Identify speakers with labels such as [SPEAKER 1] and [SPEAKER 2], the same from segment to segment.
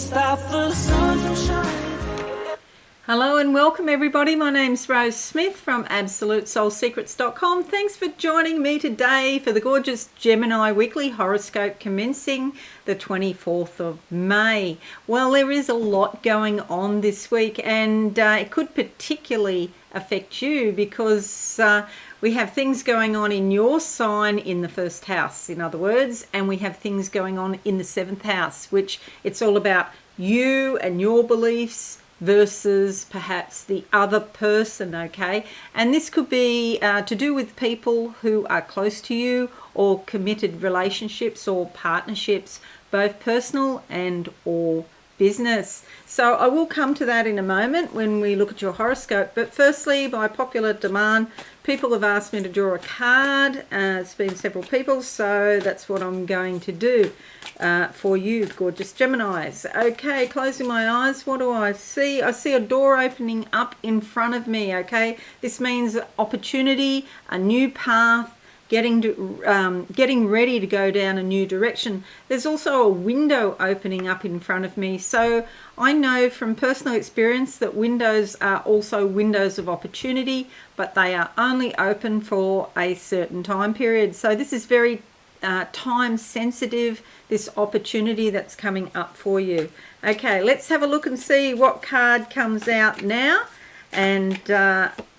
[SPEAKER 1] stop the sun from shining.
[SPEAKER 2] Hello and welcome everybody. My name's Rose Smith from AbsoluteSoulSecrets.com. Thanks for joining me today for the gorgeous Gemini Weekly Horoscope commencing the 24th of May. Well, there is a lot going on this week and it could particularly affect you because we have things going on in your sign in the first house, in other words, and we have things going on in the seventh house, which it's all about you and your beliefs versus perhaps the other person, okay? And this could be to do with people who are close to you or committed relationships or partnerships, both personal and or business. So I will come to that in a moment when we look at your horoscope. But firstly, by popular demand, people have asked me to draw a card. It's been several people, so that's what I'm going to do for you, gorgeous Geminis. Okay, closing my eyes, what do I see? I see a door opening up in front of me, okay? This means opportunity, a new path, getting ready to go down a new direction. There's also a window opening up in front of me. So I know from personal experience that windows are also windows of opportunity, but they are only open for a certain time period. So this is very time sensitive, this opportunity that's coming up for you. Okay, let's have a look and see what card comes out now. And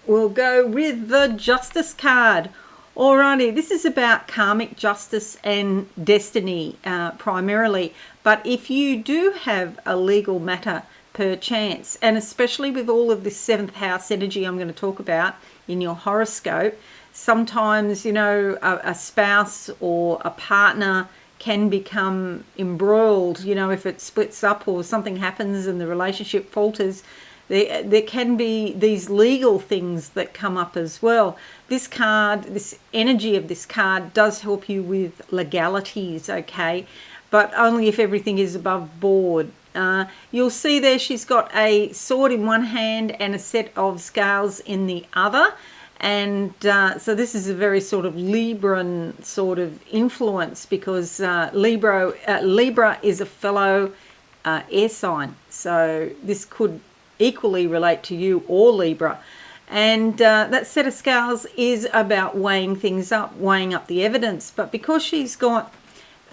[SPEAKER 2] we'll go with the Justice card. Alrighty, this is about karmic justice and destiny primarily. But if you do have a legal matter per chance, and especially with all of this seventh house energy I'm going to talk about in your horoscope, sometimes, you know, a spouse or a partner can become embroiled, you know, if it splits up or something happens and the relationship falters. There can be these legal things that come up as well. This card, this energy of this card does help you with legalities, okay? But only if everything is above board. You'll see there she's got a sword in one hand and a set of scales in the other. And so this is a very sort of Libran sort of influence because Libra is a fellow air sign. So this could equally relate to you or Libra. And that set of scales is about weighing things up, weighing up the evidence. But because she's got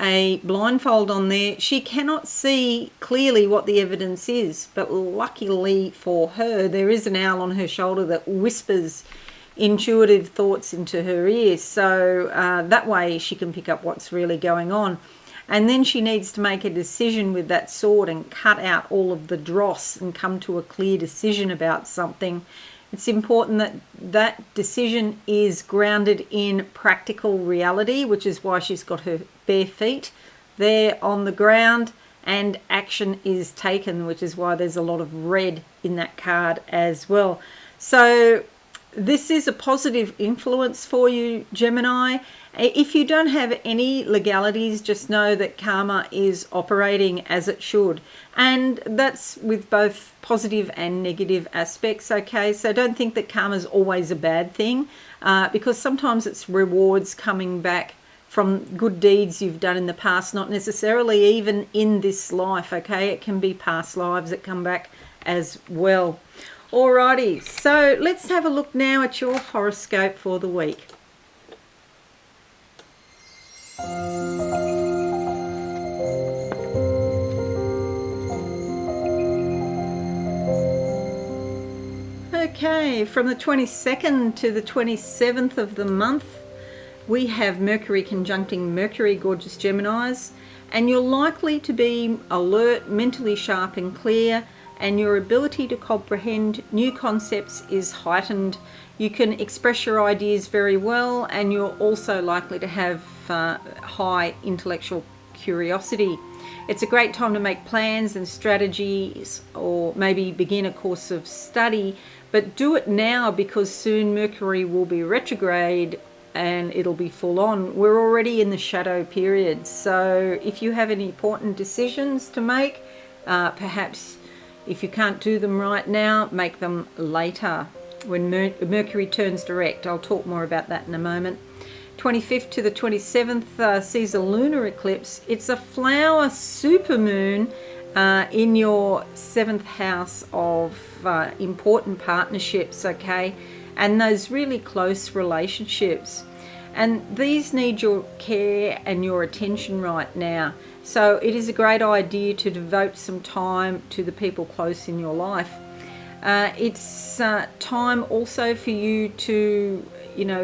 [SPEAKER 2] a blindfold on there, she cannot see clearly what the evidence is. But luckily for her, there is an owl on her shoulder that whispers intuitive thoughts into her ear. So that way she can pick up what's really going on. And then she needs to make a decision with that sword and cut out all of the dross and come to a clear decision about something. It's important that that decision is grounded in practical reality, which is why she's got her bare feet there on the ground, and action is taken, which is why there's a lot of red in that card as well. So this is a positive influence for you, Gemini. If you don't have any legalities, just know that karma is operating as it should. And that's with both positive and negative aspects, okay? So don't think that karma is always a bad thing because sometimes it's rewards coming back from good deeds you've done in the past, not necessarily even in this life, okay? It can be past lives that come back as well. Alrighty, so let's have a look now at your horoscope for the week. Okay, from the 22nd to the 27th of the month, we have Mercury conjuncting Mercury, gorgeous Geminis, and you're likely to be alert, mentally sharp and clear, and your ability to comprehend new concepts is heightened. You can express your ideas very well, and you're also likely to have high intellectual curiosity. It's a great time to make plans and strategies, or maybe begin a course of study, but do it now because soon Mercury will be retrograde and it'll be full on. We're already in the shadow period, so if you have any important decisions to make, perhaps if you can't do them right now, make them later when Mercury turns direct. I'll talk more about that in a moment. 25th to the 27th sees a lunar eclipse. It's a flower supermoon, in your 7th house of important partnerships, okay, and those really close relationships. And these need your care and your attention right now. So it is a great idea to devote some time to the people close in your life. It's time also for you to,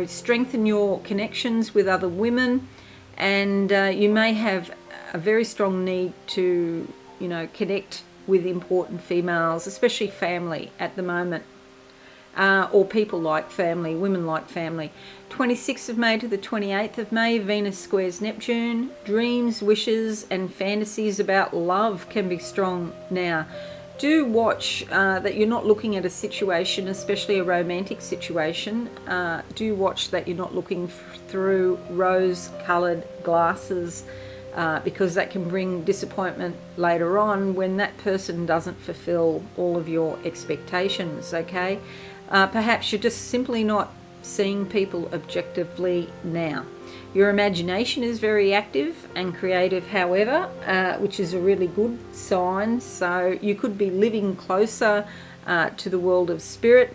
[SPEAKER 2] strengthen your connections with other women, and you may have a very strong need to, connect with important females, especially family at the moment. Or people like family, women like family. 26th of May to the 28th of May, Venus squares Neptune. Dreams, wishes and fantasies about love can be strong now. Do watch that you're not looking at a situation, especially a romantic situation. Do watch that you're not looking through rose-coloured glasses, because that can bring disappointment later on when that person doesn't fulfill all of your expectations, okay? Perhaps you're just simply not seeing people objectively now. Your imagination is very active and creative, however, which is a really good sign. So you could be living closer to the world of spirit,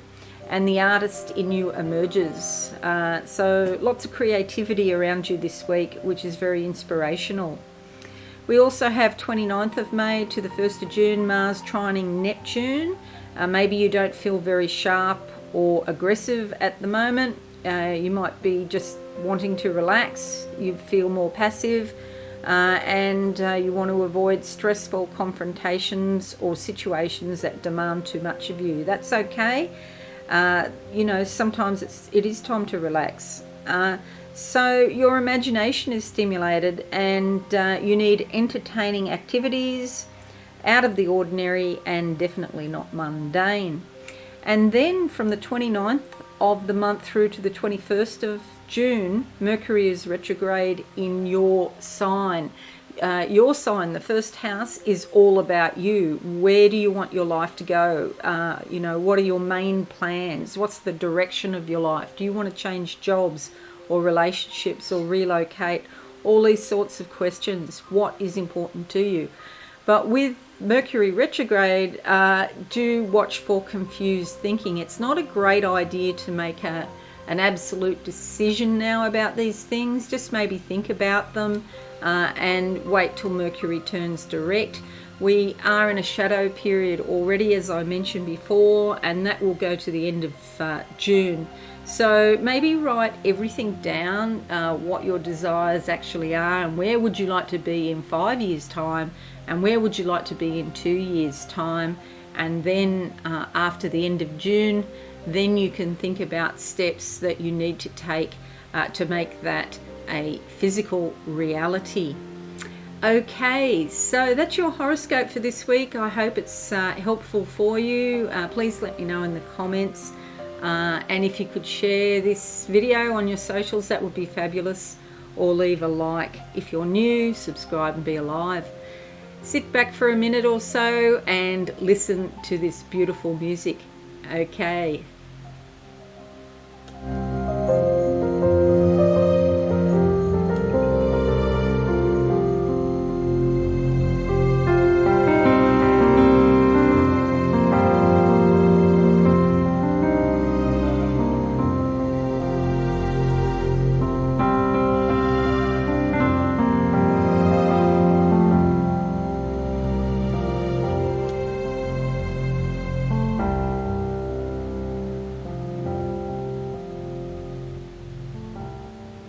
[SPEAKER 2] and the artist in you emerges. So lots of creativity around you this week, which is very inspirational. We also have 29th of May to the 1st of June, Mars trining Neptune. Maybe you don't feel very sharp or aggressive at the moment. You might be just wanting to relax. You feel more passive, and you want to avoid stressful confrontations or situations that demand too much of you. That's okay. Sometimes it is time to relax. So your imagination is stimulated, and you need entertaining activities, out of the ordinary and definitely not mundane. And then from the 29th of the month through to the 21st of June, Mercury is retrograde in your sign. Your sign, the first house, is all about you. Where do you want your life to go? What are your main plans? What's the direction of your life? Do you want to change jobs or relationships or relocate? All these sorts of questions. What is important to you? But with Mercury retrograde, do watch for confused thinking. It's not a great idea to make an absolute decision now about these things. Just maybe think about them and wait till Mercury turns direct. We are in a shadow period already, as I mentioned before, and that will go to the end of June. So maybe write everything down, what your desires actually are, and where would you like to be in 5 years' time, and where would you like to be in 2 years' time. And then after the end of June, then you can think about steps that you need to take to make that a physical reality. Okay, so that's your horoscope for this week. I hope it's helpful for you. Please let me know in the comments. And if you could share this video on your socials, that would be fabulous. Or leave a like. If you're new, subscribe and be alive. Sit back for a minute or so and listen to this beautiful music. Okay.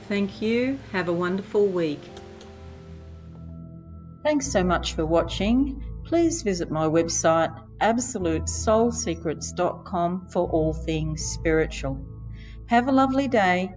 [SPEAKER 2] Thank you. Have a wonderful week. Thanks so much for watching. Please visit my website absolutesoulsecrets.com for all things spiritual. Have a lovely day.